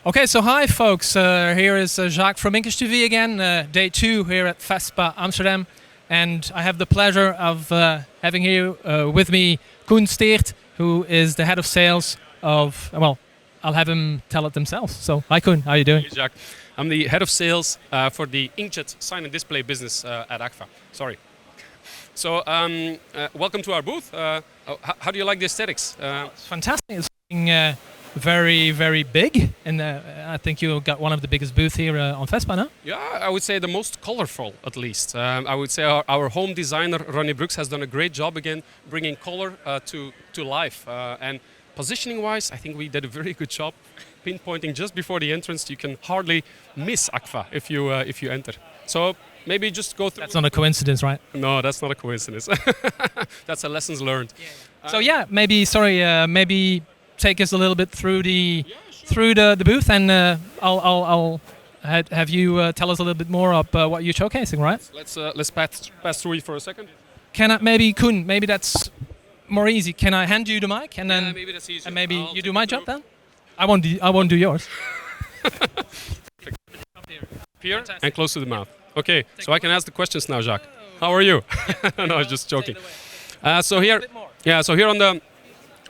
Okay, so hi folks, here is Jacques from INKISH TV again, day 2 here at FESPA Amsterdam, and I have the pleasure of having here with me Koen Steert, who is the head of sales of, well, I'll have him tell it themselves. So hi Koen, how are you doing? Hey Jacques, I'm the head of sales for the InkJet sign and display business at Agfa. Sorry. So welcome to our booth. How do you like the aesthetics? It's fantastic. It's looking, very, very big, and I think you got one of the biggest booths here on FESPA, no? Yeah, I would say the most colorful, at least. I would say our home designer, Ronnie Brooks, has done a great job again bringing color to life. And positioning-wise, I think we did a very good job pinpointing just before the entrance. You can hardly miss Agfa if you enter. So maybe just go through. That's not a coincidence, right? No, that's not a coincidence. That's a lessons learned. Yeah. So yeah, maybe take us a little bit through the booth, and I'll have you tell us a little bit more of what you're showcasing, right? Let's pass through it for a second. Can I Koen? Maybe that's more easy. Can I hand you the mic, and then maybe that's easier. And maybe you do my job then? I won't do yours. Here and close to the mouth. Okay, so I can ask the questions now, Jacques. How are you? No, I was just joking. So here on the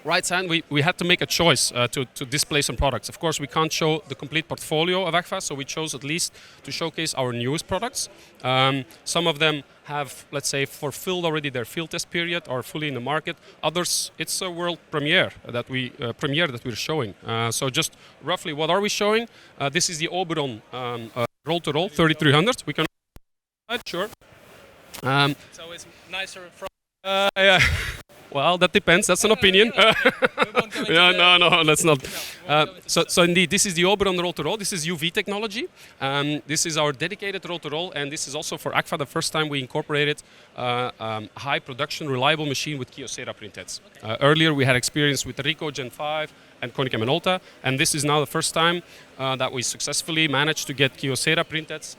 right side, we had to make a choice to display some products. Of course, we can't show the complete portfolio of Agfa, so we chose at least to showcase our newest products. Some of them have, let's say, fulfilled already their field test period or fully in the market. Others, it's a world premiere that we're showing. So just roughly, what are we showing? This is the Oberon Rotarol 3300. We can sure. So it's nicer from. Yeah. Well, that depends. That's an opinion. Yeah, no, let's not. So indeed, this is the Oberon Rotarol. This is UV technology. This is our dedicated Rotarol, and this is also for Agfa the first time we incorporated high production, reliable machine with Kyocera printheads. Earlier, we had experience with Ricoh Gen 5 and Konica Minolta, and this is now the first time that we successfully managed to get Kyocera printheads,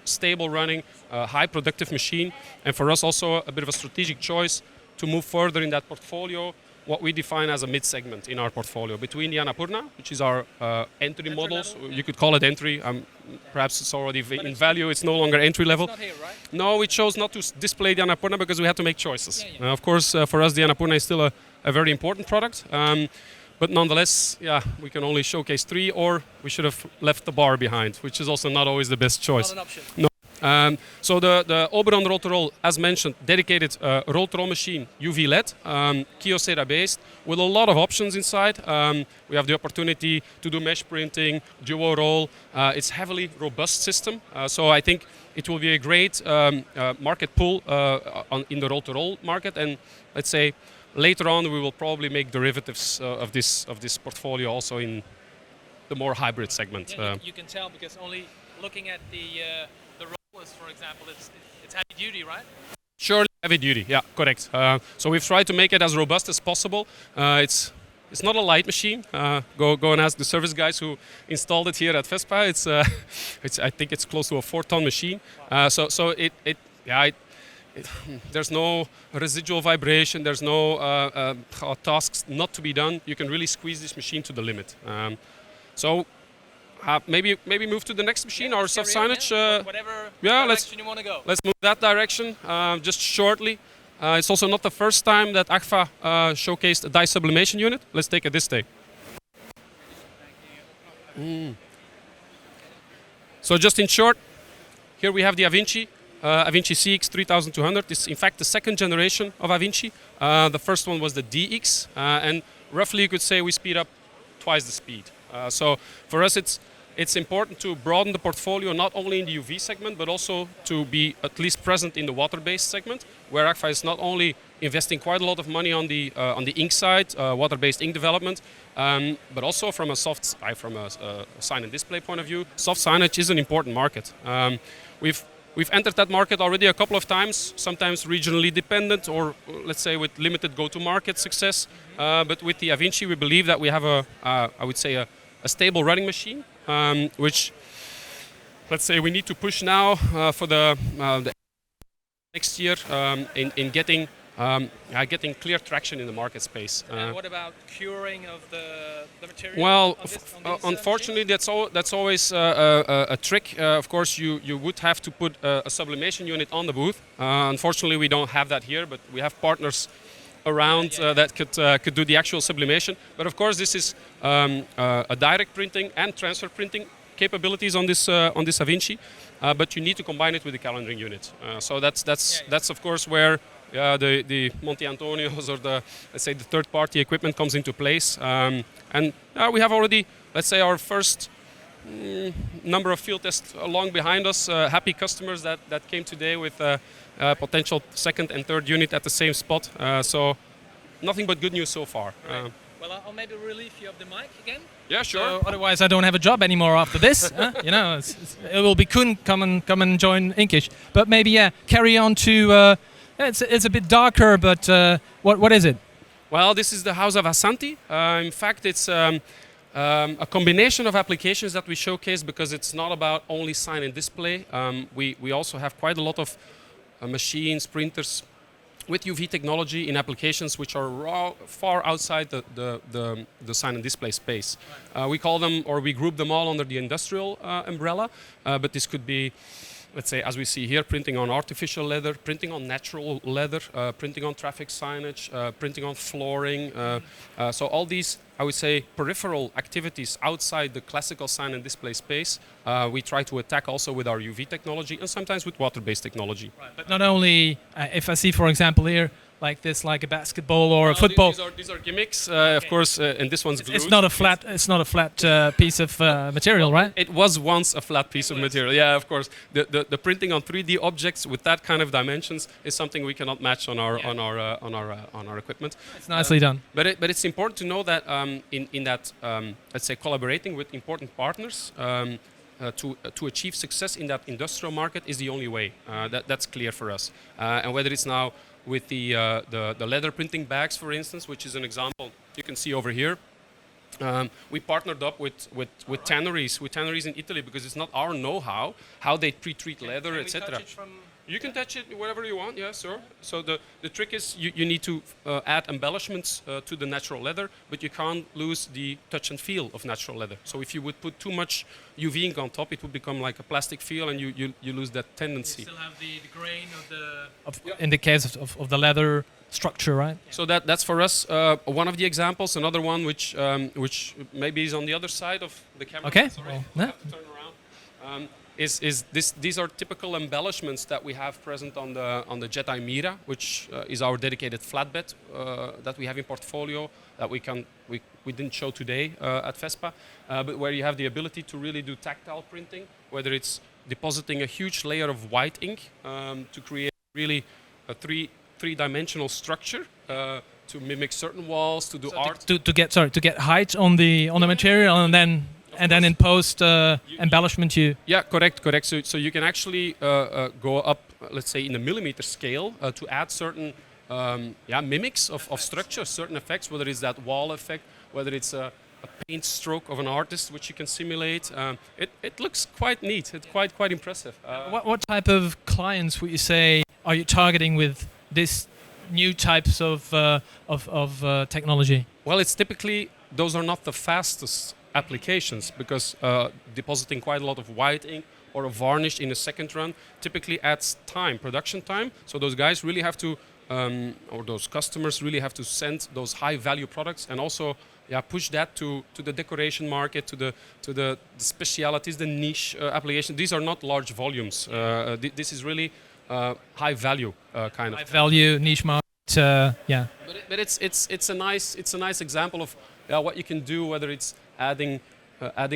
stable running, high productive machine, and for us also a bit of a strategic choice to move further in that portfolio, what we define as a mid-segment in our portfolio, between the Annapurna, which is our entry models. You could call it entry. Perhaps it's already in value. It's no longer entry level. It's not here, right? No, we chose not to display the Annapurna because we had to make choices. Yeah. Of course, for us, the Annapurna is still a very important product. But nonetheless, yeah, we can only showcase 3, or we should have left the bar behind, which is also not always the best choice. Not an option. No. So the Oberon Rotarol, as mentioned, dedicated Rotarol machine, UV LED, Kyocera based, with a lot of options inside. We have the opportunity to do mesh printing, duo roll. It's heavily robust system, so I think it will be a great market pull in the Rotarol market. And let's say later on we will probably make derivatives of this portfolio also in the more hybrid segment. Yeah, you can tell because only looking at the rollers, for example, it's heavy duty, right? Surely heavy duty, yeah, correct. So we've tried to make it as robust as possible. It's not a light machine. Go and ask the service guys who installed it here at FESPA. I think it's close to a 4-ton machine. So there's no residual vibration. There's no tasks not to be done. You can really squeeze this machine to the limit. So maybe move to the next machine, or soft signage. Whatever direction you want to go. Let's move that direction just shortly. It's also not the first time that Agfa showcased a dye sublimation unit. Let's take it this day. So just in short, here we have the Avinci Cx 3200. It's in fact the second generation of Avinci. The first one was the DX, and roughly you could say we speed up twice the speed. So for us it's important to broaden the portfolio not only in the UV segment but also to be at least present in the water-based segment, where Agfa is not only investing quite a lot of money on the ink side, water-based ink development, but also from a sign and display point of view. Soft signage is an important market. We've entered that market already a couple of times, sometimes regionally dependent or let's say with limited go-to-market success. But with the Avinci we believe that we have I would say a stable running machine, which let's say we need to push now for the next year in getting getting clear traction in the market space. And what about curing of the material? Well, unfortunately, unfortunately, that's always a trick. Of course, you would have to put a sublimation unit on the booth. Unfortunately, we don't have that here, but we have partners around that could do the actual sublimation. But of course, this is a direct printing and transfer printing capabilities on this Avinci. But you need to combine it with the calendaring unit. So that's of course where the Monte Antonios or let's say the third-party equipment comes into place. And we have already, let's say, our first number of field tests long behind us. Happy customers that came today with potential second and third unit at the same spot. So nothing but good news so far. Right. Well, I'll maybe relieve you of the mic again. Yeah, sure. So otherwise, I don't have a job anymore after this. You know, it will be Koen come and join INKISH. But maybe carry on to. It's a bit darker, but what is it? Well, this is the House of Asante. In fact, it's a combination of applications that we showcase because it's not about only sign and display. We also have quite a lot of machines, printers with UV technology in applications which are far outside the sign and display space. We call them, or we group them all under the industrial umbrella, but this could be, let's say, as we see here, printing on artificial leather, printing on natural leather, printing on traffic signage, printing on flooring. So all these, I would say, peripheral activities outside the classical sign and display space, we try to attack also with our UV technology and sometimes with water-based technology. Right. But not only, if I see, for example, here, like this, like a basketball or a football. These are gimmicks, of course, and this one's glued. It's not a flat. It's not a flat piece of material, right? It was once a flat piece of material. Yeah, of course. The printing on 3D objects with that kind of dimensions is something we cannot match on our equipment. It's nicely done. But it's important to know that in that let's say collaborating with important partners to achieve success in that industrial market is the only way. That's clear for us. And whether it's now with the leather printing bags, for instance, which is an example you can see over here. We partnered up with tanneries in Italy because it's not our know-how how they pre-treat leather, etc. You can touch it wherever you want, yeah, sure. So the trick is you need to add embellishments to the natural leather, but you can't lose the touch and feel of natural leather. So if you would put too much UV ink on top, it would become like a plastic feel, and you lose that tendency. You still have the grain of the in the case of the leather structure, right? Yeah. So that's for us one of the examples. Another one which maybe is on the other side of the camera. Okay. Sorry, well, I have to turn around. These are typical embellishments that we have present on the Jet Mira, which is our dedicated flatbed that we have in portfolio that we didn't show today at FESPA, but where you have the ability to really do tactile printing, whether it's depositing a huge layer of white ink to create really a three-dimensional structure to mimic certain walls, to do art. To get height on the material, and then in post embellishment you. Yeah, correct. So you can actually go up, let's say, in a millimeter scale to add certain mimics of structure, certain effects, whether it's that wall effect, whether it's a paint stroke of an artist which you can simulate. It looks quite neat. It's quite impressive. What type of clients would you say are you targeting with this new types of technology? Well, it's typically those are not the fastest applications because depositing quite a lot of white ink or a varnish in a second run typically adds time, production time. So those guys really have to, or those customers really have to send those high value products and also push that to the decoration market, to the specialities, the niche application. These are not large volumes. This is really high value kind of. High value niche market. But it's a nice example of what you can do, whether it's adding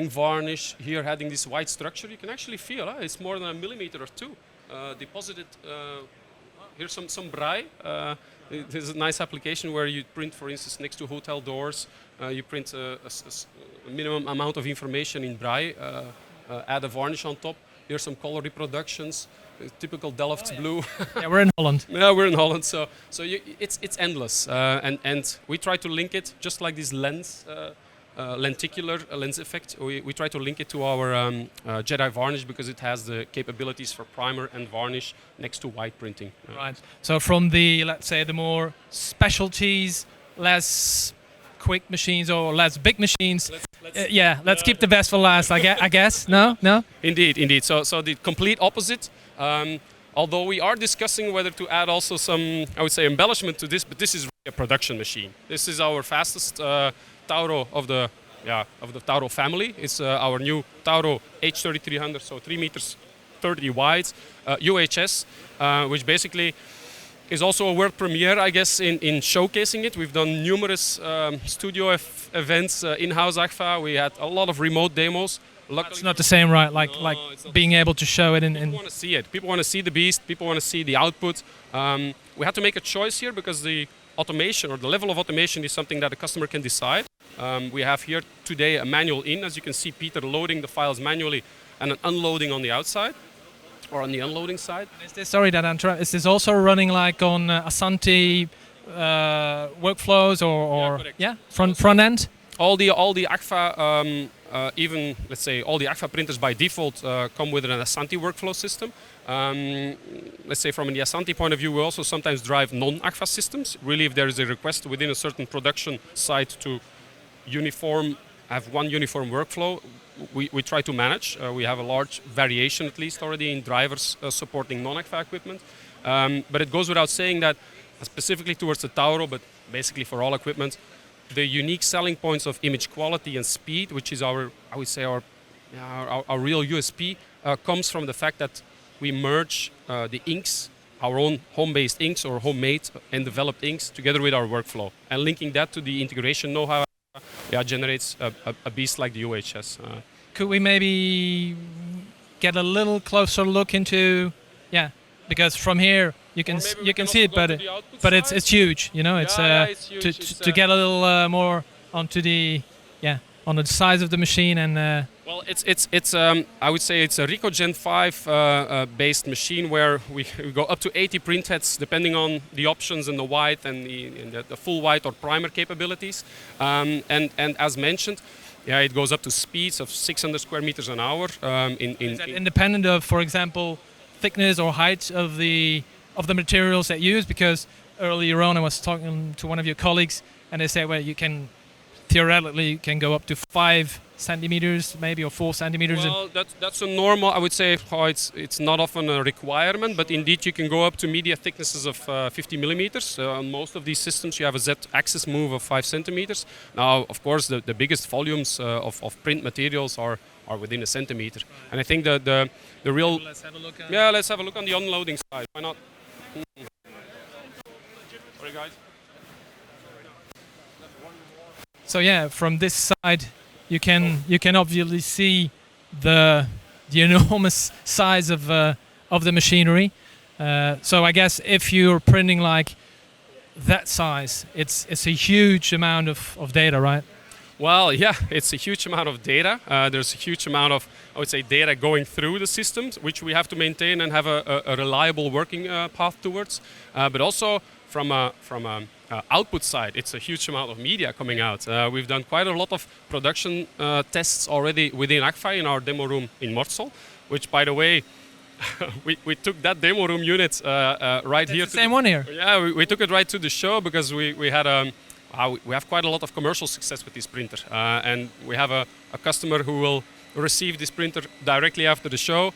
varnish here, adding this white structure. You can actually feel it's more than a millimeter or two deposited. Here's some braille. There's a nice application where you print, for instance, next to hotel doors. You print a minimum amount of information in braille. Add a varnish on top. Here's some color reproductions. Typical Delft blue. Yeah, we're in Holland. Yeah, we're in Holland. So it's endless, and we try to link it just like this lens lenticular lens effect. We try to link it to our Jedi varnish because it has the capabilities for primer and varnish next to white printing. Right. So from the, let's say, the more specialties, less quick machines or less big machines. Let's keep the best for last, I guess. No? Indeed. So the complete opposite. Although we are discussing whether to add also some, I would say, embellishment to this, but this is really a production machine. This is our fastest Tauro of the Tauro family. It's our new Tauro H3300, so 3 meters 30 wide, UHS, which basically is also a world premiere, I guess, in showcasing it. We've done numerous studio events in-house Agfa. We had a lot of remote demos. Luckily, it's not the same, right? Like being able to show it in. People want to see it. People want to see the beast. People want to see the output. We had to make a choice here because the automation or the level of automation is something that the customer can decide. We have here today a manual in, as you can see, Peter loading the files manually and an unloading on the outside or on the unloading side. Is this, sorry that I'm trying, is this also running like on Asante workflows or front end? All the Agfa, even let's say all the Agfa printers by default come with an Asante workflow system. Let's say from the Asante point of view, we also sometimes drive non-Agfa systems. Really, if there is a request within a certain production site to have one uniform workflow, we try to manage. We have a large variation, at least already, in drivers supporting non-Agfa equipment. But it goes without saying that specifically towards the Tauro, but basically for all equipment, the unique selling points of image quality and speed, which is our real USP, comes from the fact that we merge the inks, our own home-based inks or homemade and developed inks, together with our workflow, and linking that to the integration know-how generates a beast like the UHS. Could we maybe get a little closer look into, because from here you can see it, but it's huge, you know. It's huge. To get a little more onto the on the size of the machine and. Well, it's I would say it's a Ricoh Gen 5 based machine where we go up to 80 print heads depending on the options and the white and the full white or primer capabilities. And as mentioned, it goes up to speeds of 600 square meters an hour. Is that independent of, for example, thickness or height of the materials that you use? Because earlier on I was talking to one of your colleagues and they said, well, you can theoretically go up to 5 centimeters maybe or 4 centimeters. Well, that's a normal, I would say. It's not often a requirement, but indeed you can go up to media thicknesses of 50 millimeters. On most of these systems you have a Z-axis move of 5 centimeters. Now, of course, the biggest volumes of print materials are within a centimeter. And I think the real... Let's have a look at let's have a look on the unloading side. Why not? Sorry, guys. So from this side, you can obviously see the enormous size of the machinery. So I guess if you're printing like that size, it's a huge amount of data, right? Well, yeah, it's a huge amount of data. There's a huge amount of, I would say, data going through the systems, which we have to maintain and have a reliable working path towards. But also from a output side, it's a huge amount of media coming out. We've done quite a lot of production tests already within Agfa in our demo room in Mortsel, which, by the way, we took that demo room unit right here. The same one here. Yeah, we took it right to the show because we had we have quite a lot of commercial success with this printer, and we have a customer who will receive this printer directly after the show.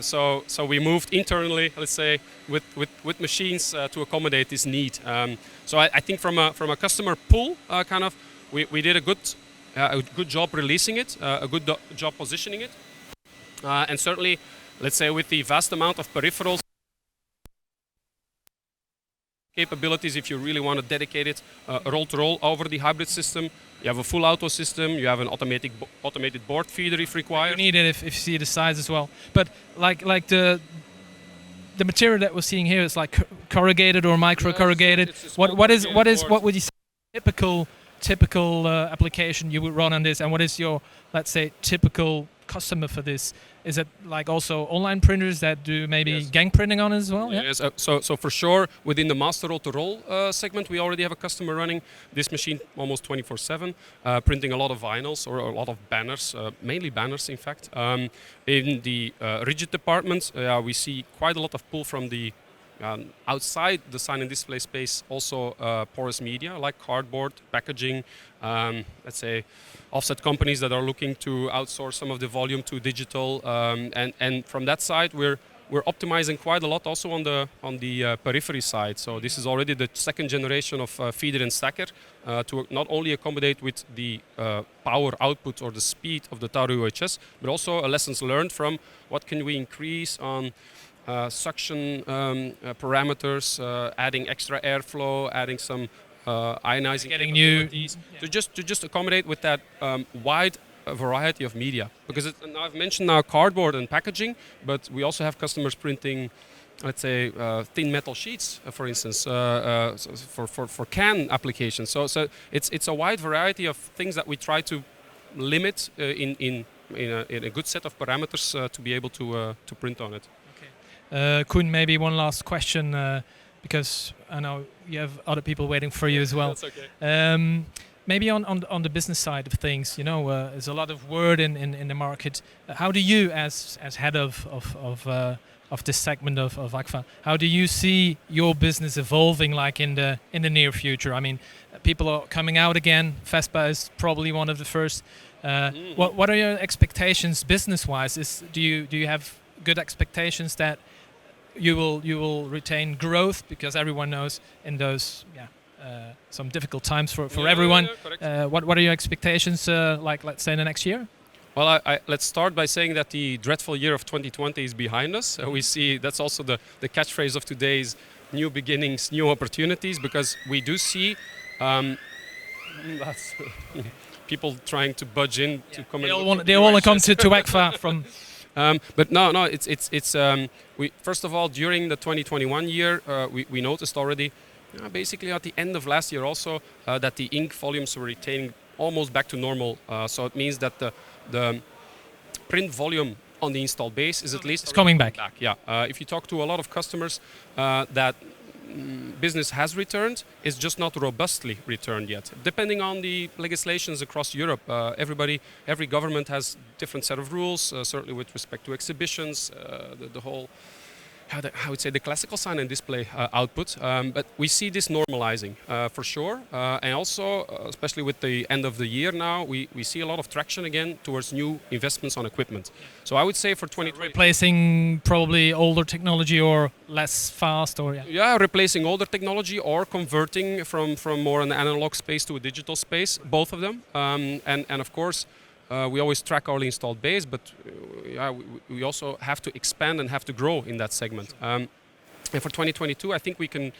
So we moved internally, let's say, with machines to accommodate this need. So I think from a customer pull, we did a good job releasing it, a good job positioning it, and certainly, let's say, with the vast amount of peripherals capabilities, if you really want to dedicate it roll-to-roll over the hybrid system, you have a full auto system, you have an automated board feeder if required. You need it if you see the size as well. But like the material that we're seeing here is like corrugated or micro corrugated. What would you say typical application you would run on this, and what is your, let's say, typical customer for this? Is it like also online printers that do maybe Yes. gang printing on as well? Yeah. Yes, so for sure, within the master Rotarol segment, we already have a customer running this machine almost 24/7, printing a lot of vinyls or a lot of banners, mainly banners, in fact. In the rigid department, we see quite a lot of pull from the outside the sign and display space, also porous media like cardboard, packaging, let's say offset companies that are looking to outsource some of the volume to digital, and from that side we're optimizing quite a lot also on the periphery side. So this is already the second generation of feeder and stacker to not only accommodate with the power output or the speed of the Tauro HS, but also lessons learned from what can we increase on suction parameters, adding extra airflow, adding some ionizing Getting new to just accommodate with that wide variety of media. Because and I've mentioned now cardboard and packaging, but we also have customers printing, let's say, thin metal sheets, for instance, for can applications. So it's a wide variety of things that we try to limit in a good set of parameters to be able to print on it. Koen, maybe one last question, because I know you have other people waiting for you as well. That's okay. Maybe on the business side of things, you know, there's a lot of word in the market. How do you, as head of this segment of Agfa, how do you see your business evolving, like in the near future? I mean, people are coming out again. FESPA is probably one of the first. What are your expectations business-wise? Do you have good expectations that you will retain growth, because everyone knows in those some difficult times for everyone. What are your expectations like, let's say, in the next year? Well, let's start by saying that the dreadful year of 2020 is behind us. We see that's also the catchphrase of today's new beginnings, new opportunities, because we do see that's people trying to budge in to come. They all want to come to Agfa from. But no, it's we first of all during the 2021 year we noticed already, basically at the end of last year also that the ink volumes were retaining almost back to normal. So it means that the print volume on the installed base is at least coming back. Yeah. If you talk to a lot of customers, that business has returned. It's just not robustly returned yet. Depending on the legislations across Europe, every government has different set of rules. Certainly with respect to exhibitions, the whole, I would say, the classical sign and display output. But we see this normalizing for sure, and also especially with the end of the year now, we see a lot of traction again towards new investments on equipment. So I would say for 2020, replacing probably older technology or less fast, or replacing older technology or converting from more an analog space to a digital space, both of them, and of course. We always track our installed base, but we also have to expand and have to grow in that segment. And for 2022, I think we can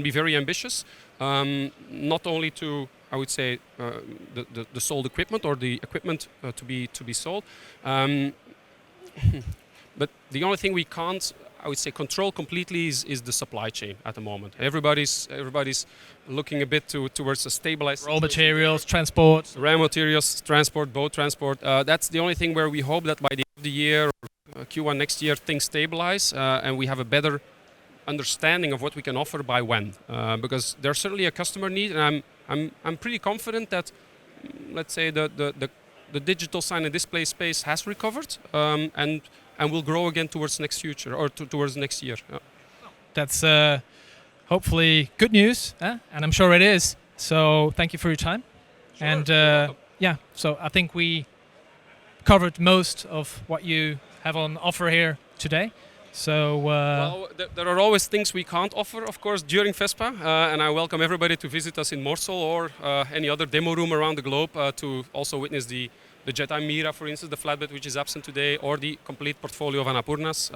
be very ambitious, not only to, I would say, the sold equipment or the equipment to be sold, but the only thing we can't, I would say, control completely is the supply chain at the moment. Everybody's looking a bit towards a stabilized raw materials, transport, boat transport. That's the only thing where we hope that by the end of the year or Q1 next year things stabilize and we have a better understanding of what we can offer by when. Because there's certainly a customer need, and I'm pretty confident that, let's say, the digital sign and display space has recovered and will grow again towards next future or towards next year. Yeah. That's hopefully good news, and I'm sure it is. So thank you for your time. Sure, and so I think we covered most of what you have on offer here today. So well, there are always things we can't offer, of course, during FESPA, and I welcome everybody to visit us in Morsel or any other demo room around the globe to also witness the Jedi Mira, for instance, the flatbed which is absent today, or the complete portfolio of Annapurnas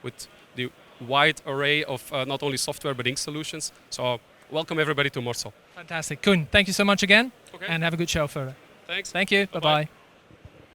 with the wide array of not only software but ink solutions. So welcome everybody to Morsel. Fantastic. Koen, thank you so much again, Okay. and have a good show further. Thanks. Thank you. Bye-bye. Bye-bye.